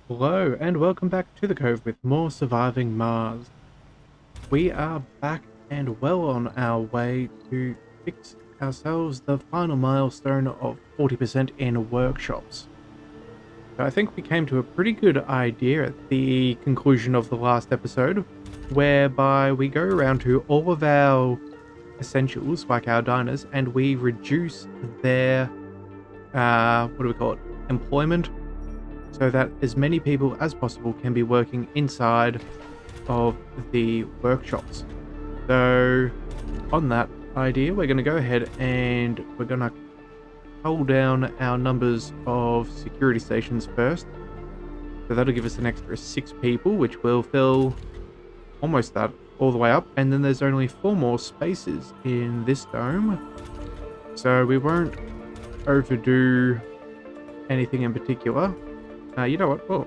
Hello, and welcome back to the Cove with more Surviving Mars. We are back and well on our way to fix ourselves the final milestone of 40% in workshops. So I think we came to a pretty good idea at the conclusion of the last episode, whereby we go around to all of our essentials, like our diners, and we reduce their, what do we call it, employment, so that as many people as possible can be working inside of the workshops. So on that idea, we're going to go ahead and we're going to hold down our numbers of security stations first. So that'll give us an extra 6 people, which will fill almost that all the way up. And then there's only 4 more spaces in this dome. So we won't overdo anything in particular. You know what? Well,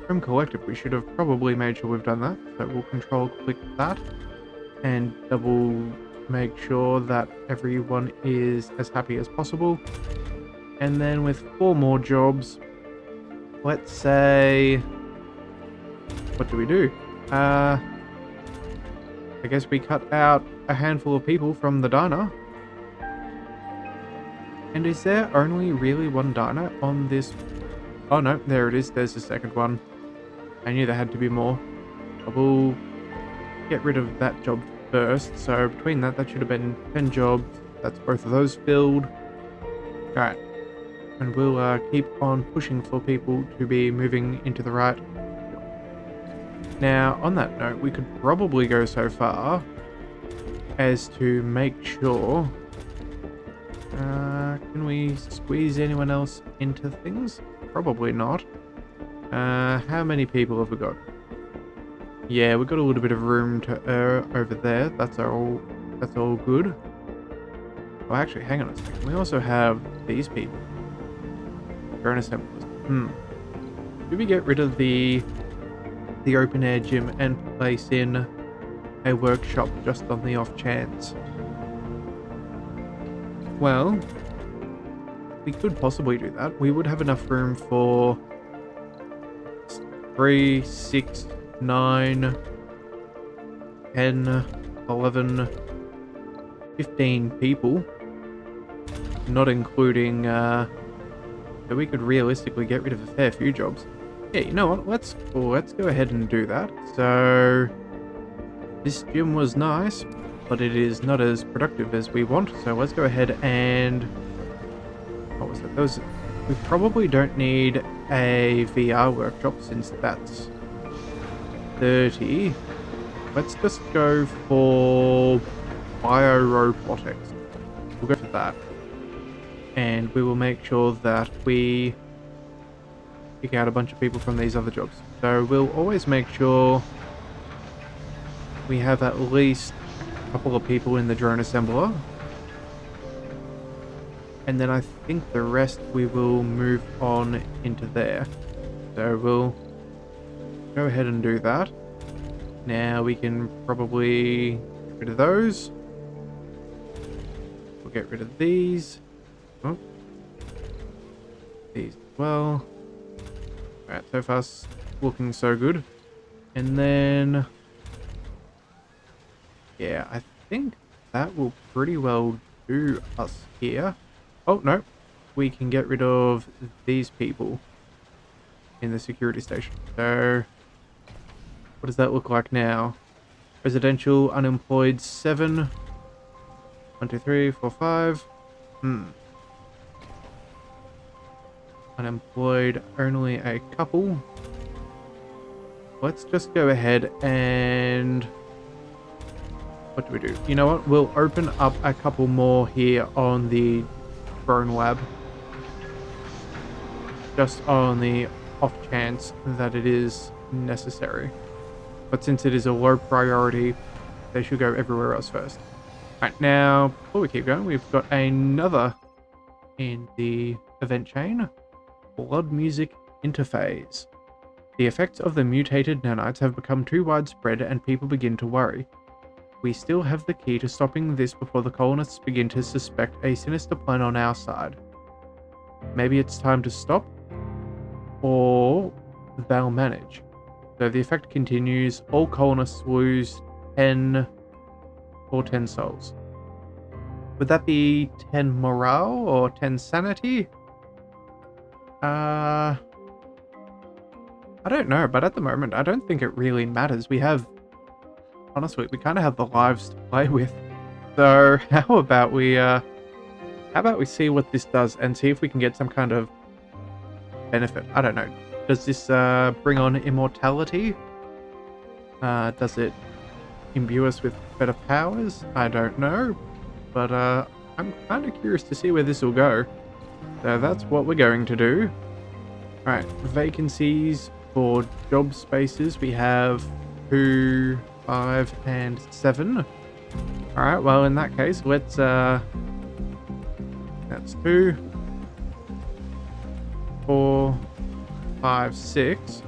Home Collective, we should have probably made sure we've done that. So we'll control click that and double make sure that everyone is as happy as possible. And then with 4 more jobs, let's say, what do we do? I guess we cut out a handful of people from the diner. And is there only really one diner on this? Oh no, there it is. There's the second one. I knew there had to be more. I will get rid of that job first. So between that should have been 10 jobs. That's both of those filled. Alright. And we'll keep on pushing for people to be moving into the right. Now, on that note, we could probably go so far as to make sure... can we squeeze anyone else into things? Probably not. How many people have we got? Yeah, we've got a little bit of room to over there. That's all good. Oh, actually, hang on a second. We also have these people. Drone assemblers. Do we get rid of the open air gym and place in a workshop just on the off chance? Well, we could possibly do that. We would have enough room for 3, 6, 9, 10, 11, 15 people. Not including, so we could realistically get rid of a fair few jobs. Yeah, you know what? Let's go ahead and do that. So, this gym was nice, but it is not as productive as we want. So let's go ahead and... what was it? We probably don't need a VR workshop since that's 30. Let's just go for biorobotics. We'll go for that. And we will make sure that we pick out a bunch of people from these other jobs. So we'll always make sure we have at least a couple of people in the drone assembler. And then I think the rest we will move on into there. So we'll go ahead and do that. Now we can probably get rid of those. We'll get rid of these. Oh. These as well. Alright, so far looking so good. And then... yeah, I think that will pretty well do us here. Oh, no. We can get rid of these people in the security station. So, what does that look like now? Residential, unemployed, 7. 1, 2, 3, 4, 5. Unemployed, only a couple. Let's just go ahead and... what do we do? You know what? We'll open up a couple more here on the drone lab, just on the off chance that it is necessary. But since it is a low priority, they should go everywhere else first. Right, now before we keep going, we've got another in the event chain. Blood music interphase. The effects of the mutated nanites have become too widespread and people begin to worry. We still have the key to stopping this before the colonists begin to suspect a sinister plan on our side. Maybe it's time to stop? Or they'll manage. So the effect continues. All colonists lose 10 or 10 souls. Would that be 10 morale or 10 sanity? I don't know, but at the moment, I don't think it really matters. Honestly, we kind of have the lives to play with. So how about we see what this does and see if we can get some kind of benefit? I don't know. Does this bring on immortality? Does it imbue us with better powers? I don't know. But I'm kind of curious to see where this will go. So that's what we're going to do. Alright, vacancies for job spaces. We have 2, 5, and 7. Alright, well in that case, let's that's 2, 4, 5, 6.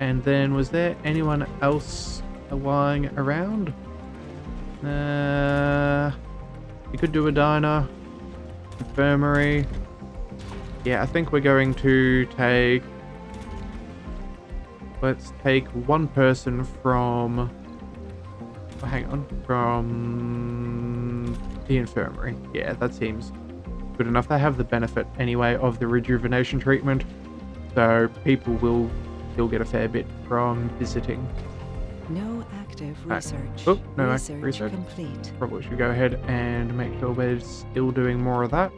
And then was there anyone else lying around? You could do a diner, infirmary. Yeah, I think we're going to take... Let's take one person from... Oh, hang on. From the infirmary. Yeah, that seems good enough. They have the benefit anyway of the rejuvenation treatment. So people will still get a fair bit from visiting. No active research. Oh, no active research. Complete. Probably should go ahead and make sure we're still doing more of that.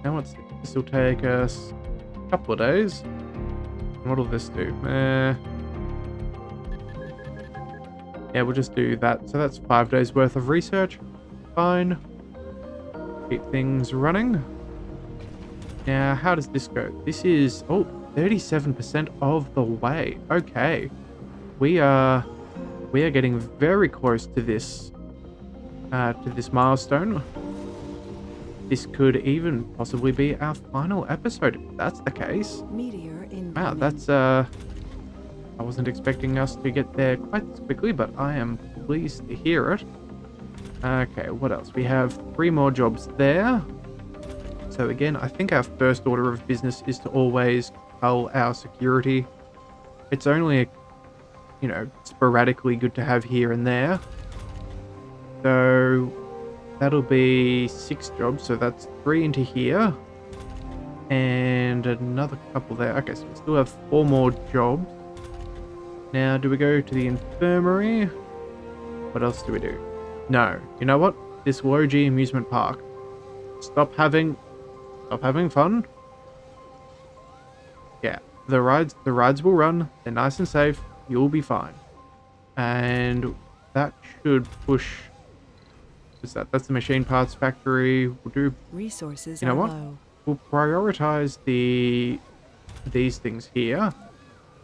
Now this will take us a couple of days. What'll this do? Yeah, we'll just do that. So that's 5 days worth of research. Fine. Keep things running. Now, how does this go? This is 37% of the way. Okay. We are getting very close to this milestone. This could even possibly be our final episode if that's the case. Meteor incoming. Wow, that's I wasn't expecting us to get there quite this quickly, but I am pleased to hear it. Okay, what else? We have 3 more jobs there. So again, I think our first order of business is to always cull our security. It's only sporadically good to have here and there. So that'll be 6 jobs, so that's 3 into here. And another couple there. Okay, so we still have 4 more jobs. Now, do we go to the infirmary? What else do we do? No. You know what? This low-G amusement park. Stop having fun. Yeah, the rides will run. They're nice and safe. You'll be fine. And that should push... What's that? That's the machine parts factory. We'll do... Resources You know are what? low. We'll prioritize these things here.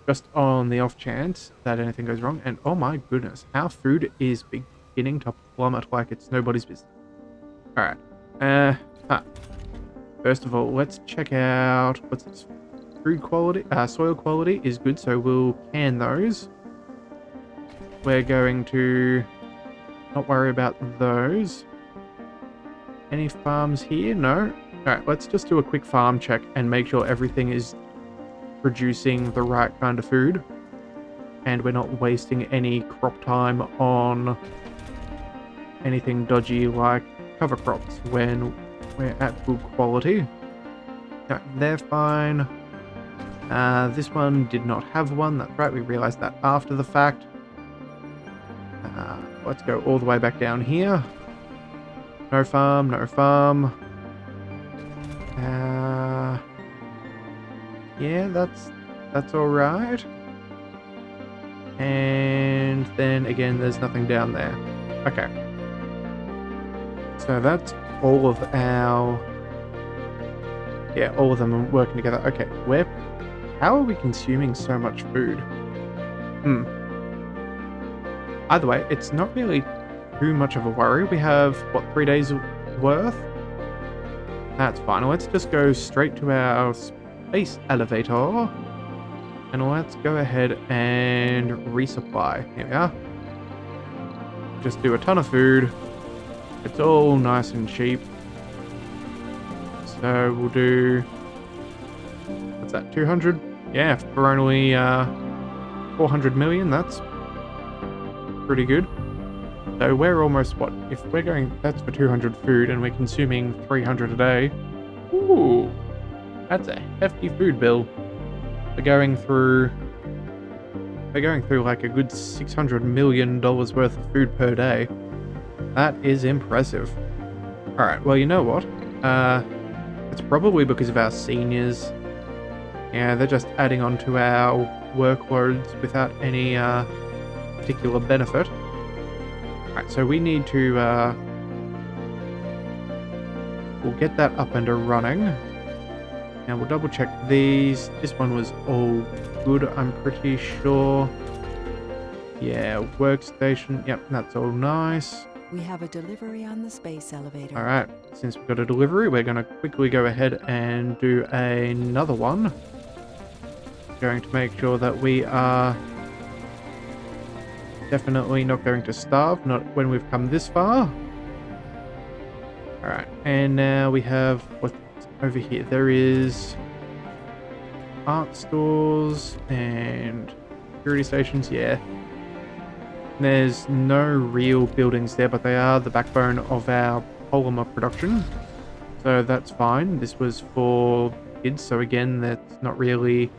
Just on the off chance that anything goes wrong. And oh my goodness, our food is beginning to plummet like it's nobody's business. Alright. First of all, let's check out... What's this? Food quality, soil quality is good, so we'll can those. We're going to not worry about those. Any farms here? No. Alright, let's just do a quick farm check and make sure everything is producing the right kind of food. And we're not wasting any crop time on anything dodgy like cover crops when we're at good quality. No, they're fine. This one did not have one. That's right, we realized that after the fact. Let's go all the way back down here. No farm, no farm. Yeah, that's all right. And then again, there's nothing down there. Okay. So that's all of our... Yeah, all of them are working together. Okay, how are we consuming so much food? Either way, it's not really too much of a worry. We have, what, 3 days worth? That's fine. Let's just go straight to our space elevator. And let's go ahead and resupply. Here we are. Just do a ton of food. It's all nice and cheap. So we'll do... What's that, 200? Yeah, for only 400 million, that's pretty good. So we're almost, what, if we're going, that's for 200 food and we're consuming 300 a day. Ooh, that's a hefty food bill. We're going through like a good $600 million worth of food per day. That is impressive. Alright, well, you know what? It's probably because of our seniors. Yeah, they're just adding on to our workloads without any particular benefit. Alright, so we need to we'll get that up and running. And we'll double check these. This one was all good, I'm pretty sure. Yeah, workstation. Yep, that's all nice. We have a delivery on the space elevator. Alright, since we've got a delivery, we're going to quickly go ahead and do another one. Going to make sure that we are definitely not going to starve, not when we've come this far. Alright, and now we have what's over here. There is art stores and security stations, yeah. There's no real buildings there, but they are the backbone of our polymer production. So that's fine. This was for kids, so again, that's not really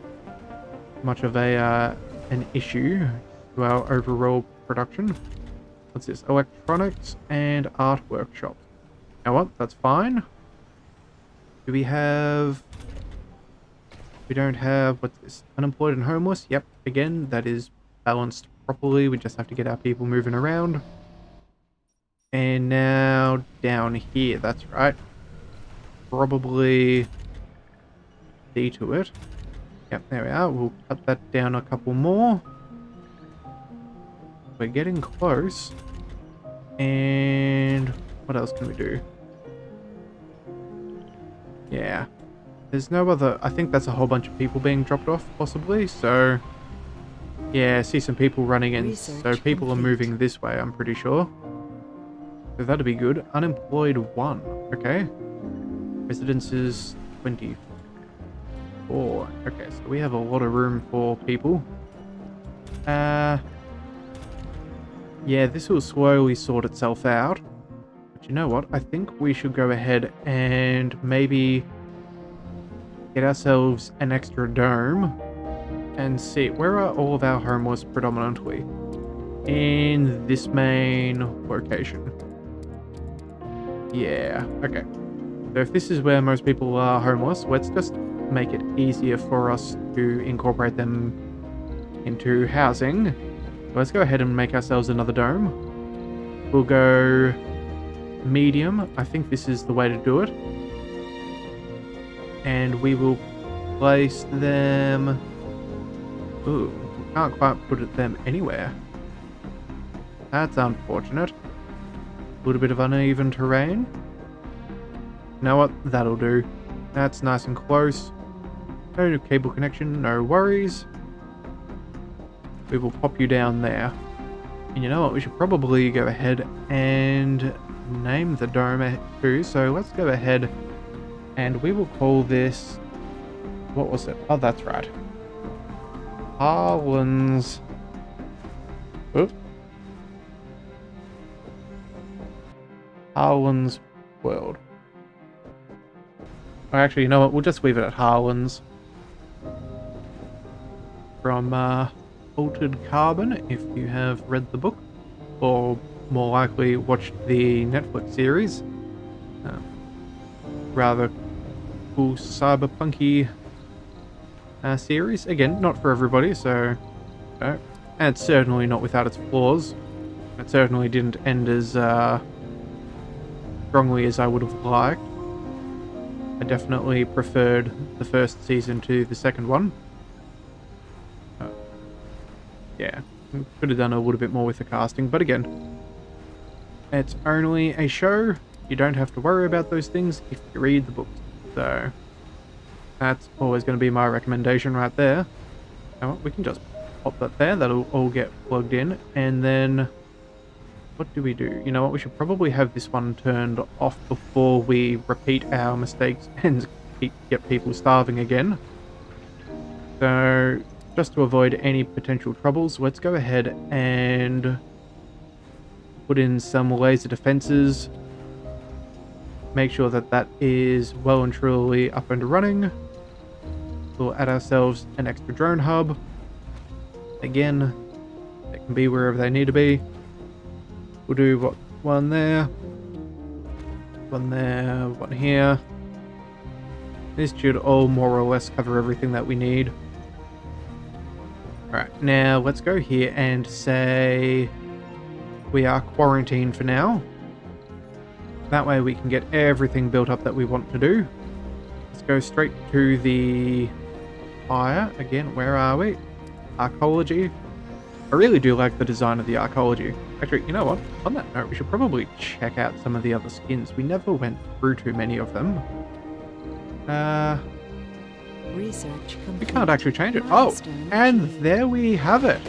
much of a an issue to our overall production. What's this? Electronics and art workshops. Now what? That's fine. Do we have... We don't have... What's this? Unemployed and homeless? Yep. Again, that is balanced properly. We just have to get our people moving around. And now down here. That's right. Probably see to it. Yep, there we are. We'll cut that down a couple more. We're getting close. And what else can we do? Yeah. There's no other... I think that's a whole bunch of people being dropped off, possibly. So, yeah, I see some people running in. So people are moving this way, I'm pretty sure. So that'd be good. Unemployed 1. Okay. Residences 24. Okay, so we have a lot of room for people. Yeah, this will slowly sort itself out. But you know what? I think we should go ahead and maybe get ourselves an extra dome and see where are all of our homeless predominantly. In this main location. Yeah, okay. So if this is where most people are homeless, let's just make it easier for us to incorporate them into housing. Let's go ahead and make ourselves another dome. We'll go medium. I think this is the way to do it. And we will place them... Ooh, we can't quite put them anywhere. That's unfortunate. A little bit of uneven terrain. You know what? That'll do. That's nice and close. No cable connection, no worries. We will pop you down there. And you know what? We should probably go ahead and name the dome too. So let's go ahead and we will call this... What was it? Oh, that's right. Harlan's... Oops. Harlan's World. Or actually, you know what? We'll just leave it at Harlan's. From Altered Carbon, if you have read the book, or more likely watched the Netflix series. Rather cool cyberpunky series. Again, not for everybody, so... and it's certainly not without its flaws. It certainly didn't end as strongly as I would have liked. I definitely preferred the first season to the second one. Yeah, could have done a little bit more with the casting, but again, it's only a show. You don't have to worry about those things if you read the books. So, that's always going to be my recommendation right there. Now, we can just pop that there. That'll all get plugged in. And then, what do we do? You know what? We should probably have this one turned off before we repeat our mistakes and get people starving again. So, just to avoid any potential troubles, let's go ahead and put in some laser defenses. Make sure that that is well and truly up and running. We'll add ourselves an extra drone hub. Again, they can be wherever they need to be. We'll do one there, one here. This should all more or less cover everything that we need. Alright, now let's go here and say we are quarantined for now. That way we can get everything built up that we want to do. Let's go straight to the fire. Again, where are we? Archaeology. I really do like the design of the archaeology. Actually, you know what? On that note, we should probably check out some of the other skins. We never went through too many of them. Research complete. We can't actually change it. Oh, and there we have it.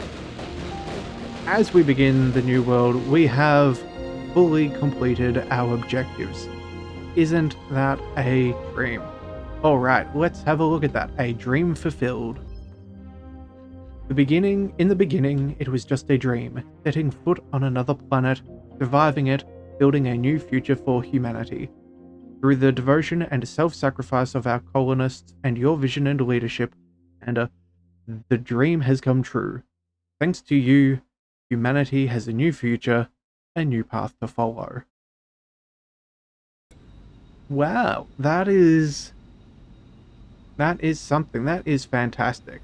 As we begin the new world, we have fully completed our objectives. Isn't that a dream? Alright, let's have a look at that. A dream fulfilled. In the beginning, it was just a dream, setting foot on another planet, surviving it, building a new future for humanity. Through the devotion and self-sacrifice of our colonists and your vision and leadership, and the dream has come true. Thanks to you, humanity has a new future, a new path to follow. Wow, that is something. That is fantastic.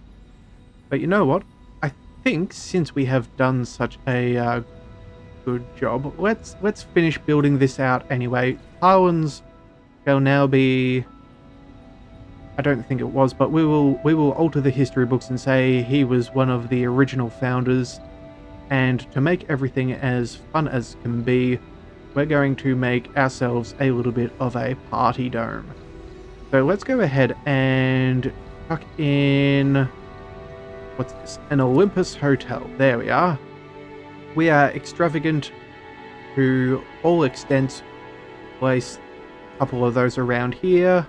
But you know what? I think since we have done such a good job, let's finish building this out anyway. Islands shall now be, I don't think it was, but we will alter the history books and say he was one of the original founders. And to make everything as fun as can be, we're going to make ourselves a little bit of a party dome. So let's go ahead and chuck in, what's this? An Olympus hotel. There we are. We are extravagant to all extents. Place a couple of those around here.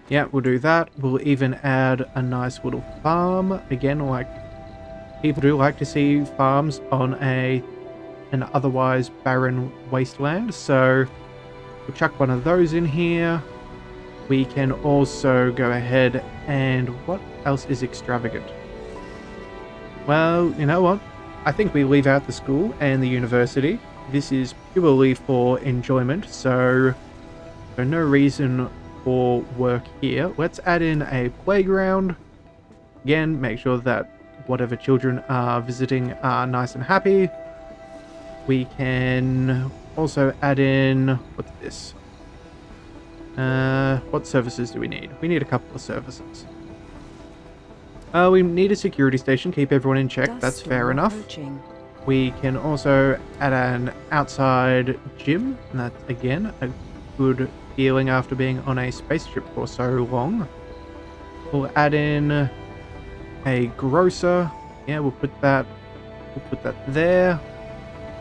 Yeah, we'll do that. We'll even add a nice little farm. Again, like, people do like to see farms on an otherwise barren wasteland, so we'll chuck one of those in here. We can also go ahead and what else is extravagant? Well, you know what? I think we leave out the school and the university. This is purely for enjoyment, so no reason for work here. Let's add in a playground. Again, make sure that whatever children are visiting are nice and happy. We can also add in, what's this? What services do we need? We need a couple of services. We need a security station, keep everyone in check. That's fair enough. We can also add an outside gym, and that's again a good feeling after being on a spaceship for so long. We'll add in a grocer. Yeah, we'll put that there.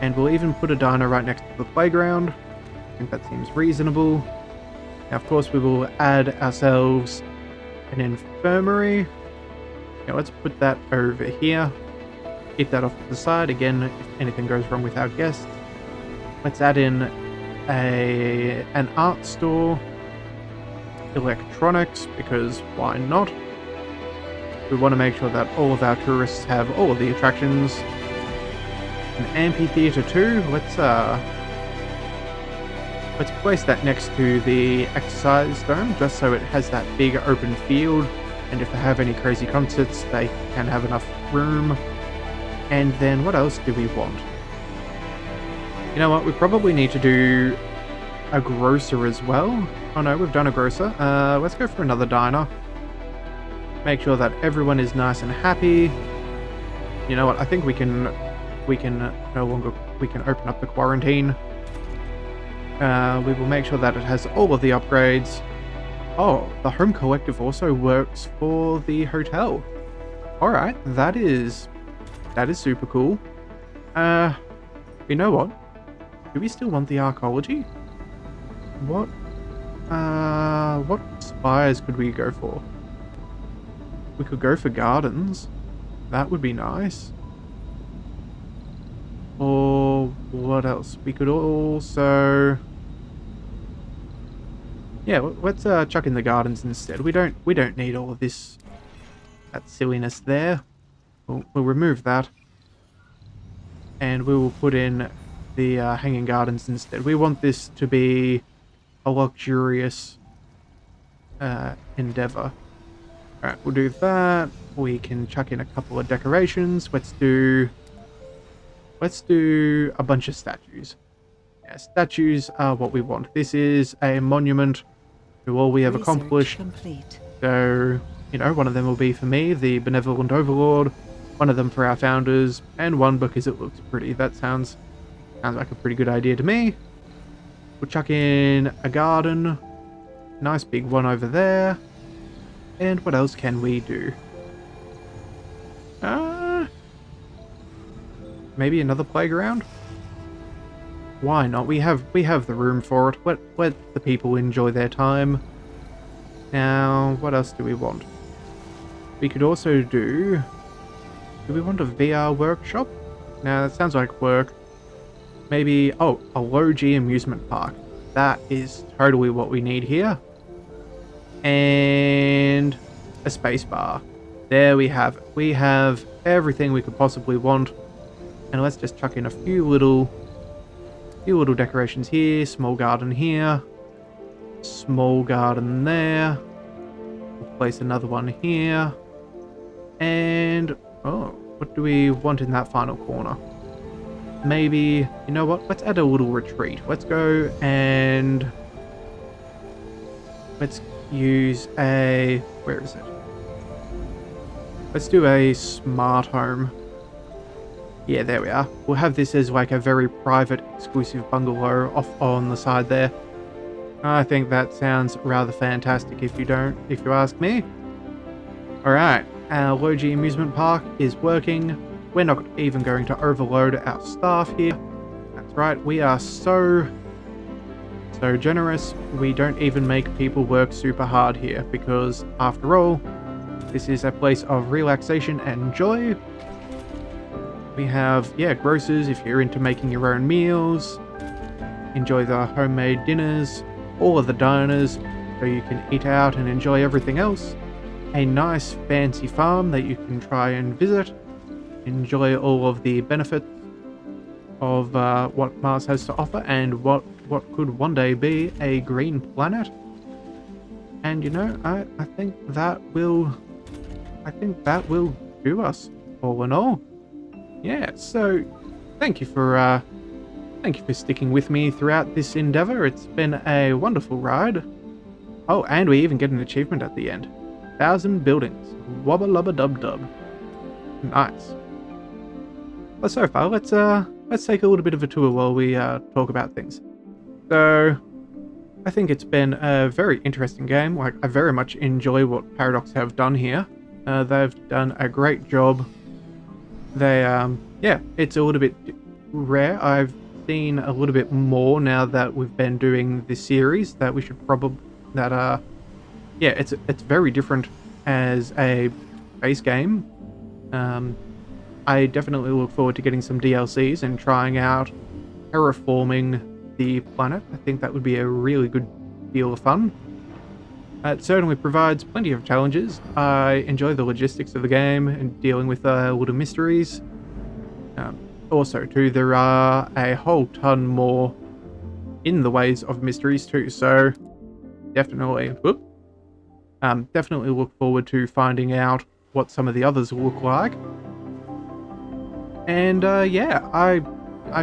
And we'll even put a diner right next to the playground. I think that seems reasonable. Now, of course, we will add ourselves an infirmary. Now, let's put that over here. Keep that off to the side. Again, if anything goes wrong with our guests. Let's add in an art store. Electronics, because why not? We want to make sure that all of our tourists have all of the attractions. An amphitheater too. Let's place that next to the exercise dome, just so it has that big open field, and if they have any crazy concerts, they can have enough room. And then what else do we want? You know what, we probably need to do a grocer as well. Oh no, we've done a grocer. Let's go for another diner. Make sure that everyone is nice and happy. You know what, I think we can open up the quarantine. We will make sure that it has all of the upgrades. Oh, the home collective also works for the hotel. Alright, that is super cool. You know what? Do we still want the archaeology? What spires could we go for? We could go for gardens. That would be nice. Or what else? We could also... Yeah, let's chuck in the gardens instead. We don't need all of this, that silliness there. We'll remove that. And we will put in the hanging gardens instead. We want this to be a luxurious endeavor. Alright, we'll do that. We can chuck in a couple of decorations. Let's do a bunch of statues. Yeah, statues are what we want. This is a monument to all we have Research accomplished. complete. So, you know, one of them will be for me, the benevolent overlord, one of them for our founders, and one because it looks pretty. That sounds like a pretty good idea to me. We'll chuck in a garden. Nice big one over there. And what else can we do? Maybe another playground? Why not? We have the room for it. Let the people enjoy their time. Now, what else do we want? We could also do we want a VR workshop? Now, that sounds like work. Maybe, oh, a low-G amusement park. That is totally what we need here. And a space bar. There we have it. We have everything we could possibly want. And let's just chuck in a few little decorations here. Small garden here. Small garden there. We'll place another one here. And, oh, what do we want in that final corner? Maybe, you know what? Let's add a little retreat. Let's go and let's use a, where is it? Let's do a smart home. Yeah, there we are. We'll have this as like a very private, exclusive bungalow off on the side there. I think that sounds rather fantastic if you ask me. Alright, our low-G amusement park is working. We're not even going to overload our staff here. That's right, we are so generous. We don't even make people work super hard here because, after all, this is a place of relaxation and joy. We have, yeah, grocers if you're into making your own meals. Enjoy the homemade dinners. All of the diners so you can eat out and enjoy everything else. A nice fancy farm that you can try and visit. Enjoy all of the benefits of what Mars has to offer and what could one day be a green planet. And you know, I think that will do us all in all. Yeah, so thank you for sticking with me throughout this endeavor. It's been a wonderful ride. Oh, and we even get an achievement at the end. 1,000 buildings. Wubba lubba dub dub. Nice. Well, so far, let's take a little bit of a tour while we talk about things. So, I think it's been a very interesting game. Like, I very much enjoy what Paradox have done here. They've done a great job. They, yeah, it's a little bit rare. I've seen a little bit more now that we've been doing this series that we should probably, yeah, it's very different as a base game. I definitely look forward to getting some DLCs and trying out terraforming the planet. I think that would be a really good deal of fun. It certainly provides plenty of challenges. I enjoy the logistics of the game and dealing with little mysteries. Also, too, there are a whole ton more in the ways of mysteries too, so definitely look forward to finding out what some of the others look like. And yeah, I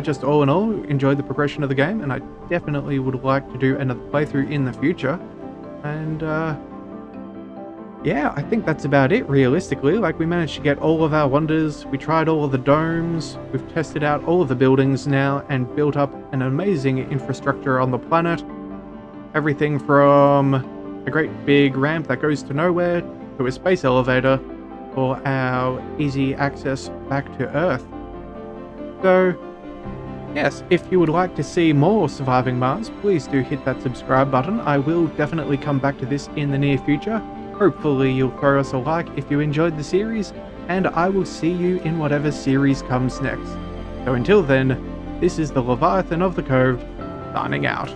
just all in all enjoyed the progression of the game, and I definitely would like to do another playthrough in the future. And yeah, I think that's about it realistically. Like, we managed to get all of our wonders, we tried all of the domes, we've tested out all of the buildings now and built up an amazing infrastructure on the planet. Everything from a great big ramp that goes to nowhere to a space elevator for our easy access back to Earth. So yes, if you would like to see more Surviving Mars, please do hit that subscribe button. I will definitely come back to this in the near future. Hopefully you'll throw us a like if you enjoyed the series, and I will see you in whatever series comes next. So until then, this is the Leviathan of the Cove, signing out.